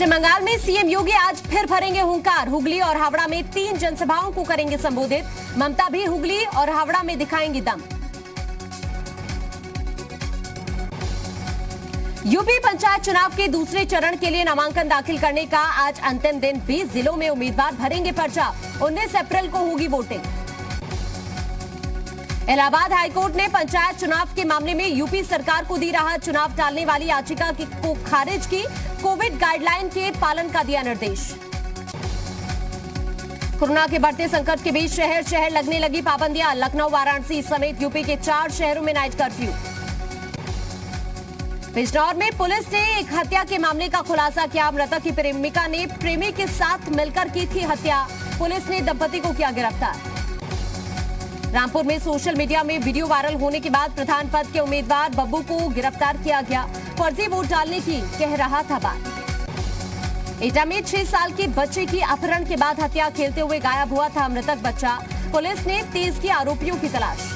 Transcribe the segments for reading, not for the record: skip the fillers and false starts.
पश्चिम बंगाल में सीएम योगी आज फिर भरेंगे हुंकार। हुगली और हावड़ा में 3 जनसभाओं को करेंगे संबोधित। ममता भी हुगली और हावड़ा में दिखाएंगी दम। यूपी पंचायत चुनाव के दूसरे चरण के लिए नामांकन दाखिल करने का आज अंतिम दिन। 20 जिलों में उम्मीदवार भरेंगे पर्चा। 19 अप्रैल को होगी वोटिंग। इलाहाबाद हाईकोर्ट ने पंचायत चुनाव के मामले में यूपी सरकार को दी राहत। चुनाव टालने वाली याचिका को खारिज की। कोविड गाइडलाइन के पालन का दिया निर्देश। कोरोना के बढ़ते संकट के बीच शहर शहर लगने लगी पाबंदियां। लखनऊ, वाराणसी समेत यूपी के 4 शहरों में नाइट कर्फ्यू। बिजनौर में पुलिस ने एक हत्या के मामले का खुलासा किया। मृतक की प्रेमिका ने प्रेमी के साथ मिलकर की थी हत्या। पुलिस ने दंपति को किया गिरफ्तार। रामपुर में सोशल मीडिया में वीडियो वायरल होने के बाद प्रधान पद के उम्मीदवार बब्बू को गिरफ्तार किया गया। फर्जी वोट डालने की कह रहा था बात। एटा में 6 साल के बच्चे की अपहरण के बाद हत्या, खेलते हुए गायब हुआ था मृतक बच्चा। पुलिस ने तेज की आरोपियों की तलाश।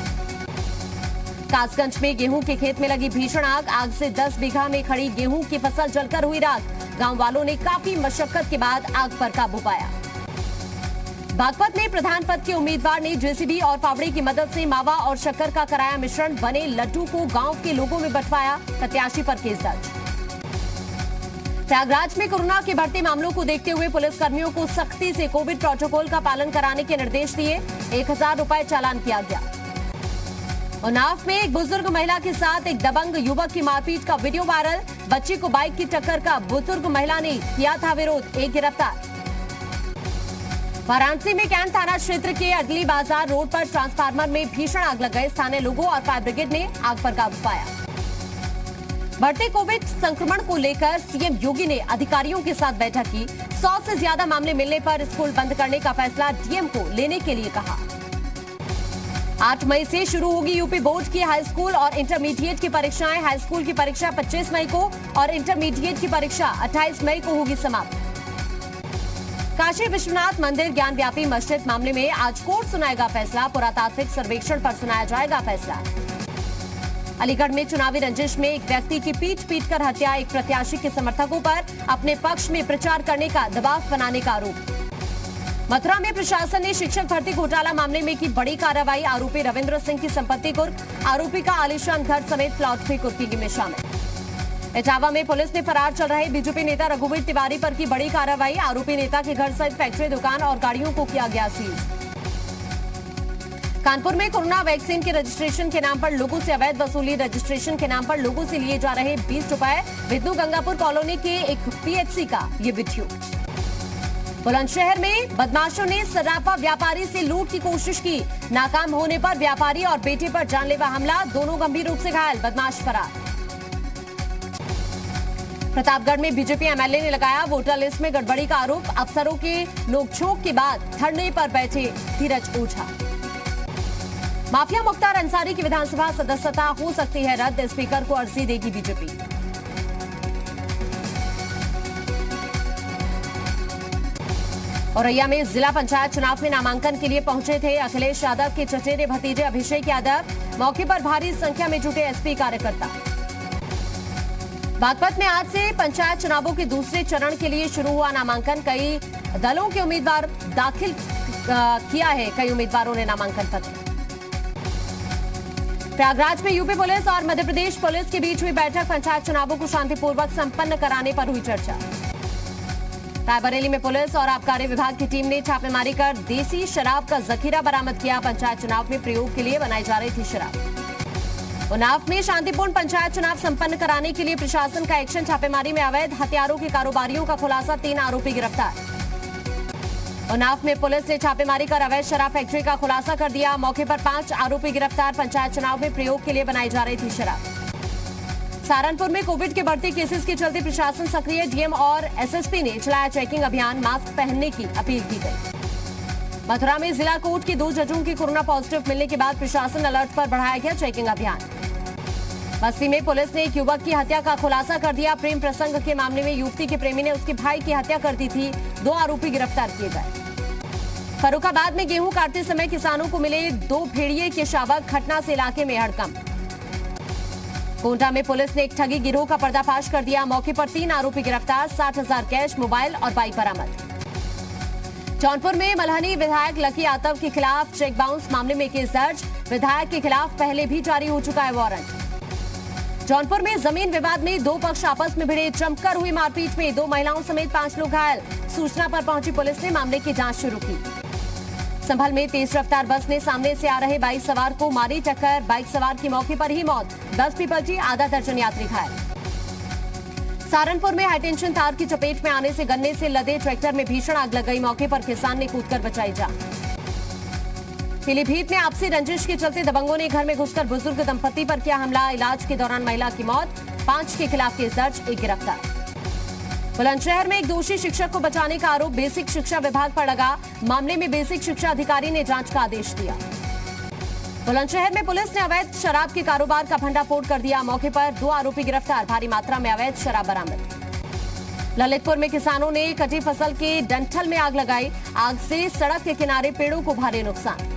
कासगंज में गेहूं के खेत में लगी भीषण आग। आग से 10 बीघा में खड़ी गेहूं की फसल जलकर हुई राख। गांव वालों ने काफी मशक्कत के बाद आग पर काबू पाया। बागपत में प्रधान पद के उम्मीदवार ने जेसीबी और फावड़े की मदद से मावा और शक्कर का कराया मिश्रण बने लड्डू को गांव के लोगों में बंटवाया। प्रत्याशी पर केस दर्ज। प्रयागराज में कोरोना के बढ़ते मामलों को देखते हुए पुलिस कर्मियों को सख्ती से कोविड प्रोटोकॉल का पालन कराने के निर्देश दिए। 1000 रुपए चालान किया गया। उन्नाव में एक बुजुर्ग महिला के साथ एक दबंग युवक की मारपीट का वीडियो वायरल। बच्ची को बाइक की टक्कर का बुजुर्ग महिला ने किया था विरोध। एक गिरफ्तार। वाराणसी में कैंट थाना क्षेत्र के अडली बाजार रोड पर ट्रांसफार्मर में भीषण आग लग गई। स्थानीय लोगों और फायर ब्रिगेड ने आग पर काबू पाया। बढ़ते कोविड संक्रमण को लेकर सीएम योगी ने अधिकारियों के साथ बैठक की। 100 से ज्यादा मामले मिलने पर स्कूल बंद करने का फैसला डीएम को लेने के लिए कहा। 8 मई से शुरू होगी यूपी बोर्ड की हाई स्कूल और इंटरमीडिएट की परीक्षाएं। हाई स्कूल की परीक्षा 25 मई को और इंटरमीडिएट की परीक्षा 28 मई को होगी समाप्त। काशी विश्वनाथ मंदिर ज्ञान व्यापी मस्जिद मामले में आज कोर्ट सुनाएगा फैसला। पुरातात्विक सर्वेक्षण पर सुनाया जाएगा फैसला। अलीगढ़ में चुनावी रंजिश में एक व्यक्ति की पीट कर हत्या। एक प्रत्याशी के समर्थकों पर अपने पक्ष में प्रचार करने का दबाव बनाने का आरोप। मथुरा में प्रशासन ने शिक्षक भर्ती घोटाला मामले में की बड़ी कार्रवाई। आरोपी रविंद्र सिंह की संपत्ति कुर्क। आरोपी का आलीशान घर समेत प्लॉट भी कुर्की में शामिल। इटावा में पुलिस ने फरार चल रहे बीजेपी नेता रघुवीर तिवारी पर की बड़ी कार्रवाई। आरोपी नेता के घर सहित फैक्ट्री, दुकान और गाड़ियों को किया गया सीज। कानपुर में कोरोना वैक्सीन के रजिस्ट्रेशन के नाम पर लोगों से अवैध वसूली। रजिस्ट्रेशन के नाम पर लोगों से लिए जा रहे 20 रुपए। विष्णु गंगापुर कॉलोनी के एक पीएचसी का ये वीडियो। बुलंदशहर में बदमाशों ने सराफा व्यापारी से लूट की कोशिश की। नाकाम होने पर व्यापारी और बेटे पर जानलेवा हमला। दोनों गंभीर रूप से घायल। बदमाश फरार। प्रतापगढ़ में बीजेपी एमएलए ने लगाया वोटर लिस्ट में गड़बड़ी का आरोप। अफसरों के नोकझोंक के बाद धरने पर बैठे धीरज ओझा। माफिया मुख्तार अंसारी की विधानसभा सदस्यता हो सकती है रद्द। स्पीकर को अर्जी देगी बीजेपी। औरैया में जिला पंचायत चुनाव में नामांकन के लिए पहुंचे थे अखिलेश यादव के चचेरे भतीजे अभिषेक यादव। मौके पर भारी संख्या में जुटे एसपी कार्यकर्ता। बागपत में आज से पंचायत चुनावों के दूसरे चरण के लिए शुरू हुआ नामांकन। कई दलों के उम्मीदवार दाखिल किया है। कई उम्मीदवारों ने नामांकन पत्र। प्रयागराज में यूपी पुलिस और मध्य प्रदेश पुलिस के बीच हुई बैठक। पंचायत चुनावों को शांतिपूर्वक संपन्न कराने पर हुई चर्चा। रायबरेली में पुलिस और आबकारी विभाग की टीम ने छापेमारी कर देसी शराब का जखीरा बरामद किया। पंचायत चुनाव में प्रयोग के लिए बनाई जा रही थी शराब। उन्नाव में शांतिपूर्ण पंचायत चुनाव संपन्न कराने के लिए प्रशासन का एक्शन। छापेमारी में अवैध हथियारों के कारोबारियों का खुलासा। 3 आरोपी गिरफ्तार। उन्नाव में पुलिस ने छापेमारी कर अवैध शराब फैक्ट्री का खुलासा कर दिया। मौके पर 5 आरोपी गिरफ्तार। पंचायत चुनाव में प्रयोग के लिए बनाई जा रही थी शराब। सहारनपुर में कोविड के बढ़ते केसेस के चलते प्रशासन सक्रिय। डीएम और एसएसपी ने चलाया चेकिंग अभियान। मास्क पहनने की अपील की गई। मथुरा में जिला कोर्ट के 2 जजों की कोरोना पॉजिटिव मिलने के बाद प्रशासन अलर्ट पर बढ़ाया गया चेकिंग अभियान। बस्ती में पुलिस ने एक युवक की हत्या का खुलासा कर दिया। प्रेम प्रसंग के मामले में युवती के प्रेमी ने उसके भाई की हत्या कर दी थी। 2 आरोपी गिरफ्तार किए गए। फर्रुखाबाद में गेहूं काटते समय किसानों को मिले 2 भेड़िए के शावक। घटना से इलाके में हड़कंप। कोंटा में पुलिस ने एक ठगी गिरोह का पर्दाफाश कर दिया। मौके पर 3 आरोपी गिरफ्तार, 60,000 कैश, मोबाइल और बाइक बरामद। जौनपुर में मल्हनी विधायक लकी यादव के खिलाफ चेक बाउंस मामले में केस दर्ज। विधायक के खिलाफ पहले भी जारी हो चुका है वारंट। जौनपुर में जमीन विवाद में 2 पक्ष आपस में भिड़े। जमकर हुई मारपीट में 2 महिलाओं समेत 5 लोग घायल। सूचना पर पहुंची पुलिस ने मामले की जांच शुरू की। संभल में तेज रफ्तार बस ने सामने से आ रहे बाइक सवार को मारी टक्कर। बाइक सवार की मौके पर ही मौत, बस भी पलटी, आधा दर्जन यात्री घायल। सहारनपुर में हाईटेंशन तार की चपेट में आने से गन्ने से लदे ट्रैक्टर में भीषण आग लग गई। मौके पर किसान ने कूदकर बचाई जान। पीलीभीत में आपसी रंजिश के चलते दबंगों ने घर में घुसकर बुजुर्ग दंपति पर किया हमला। इलाज के दौरान महिला की मौत, 5 के खिलाफ केस दर्ज, 1 गिरफ्तार। बुलंदशहर में एक दोषी शिक्षक को बचाने का आरोप बेसिक शिक्षा विभाग पर लगा। मामले में बेसिक शिक्षा अधिकारी ने जांच का आदेश दिया। बुलंदशहर में पुलिस ने अवैध शराब के कारोबार का भंडाफोड़ कर दिया। मौके पर 2 आरोपी गिरफ्तार, भारी मात्रा में अवैध शराब बरामद। ललितपुर में किसानों ने कटी फसल के डंठल में आग लगाई। आग से सड़क के किनारे पेड़ों को भारी नुकसान।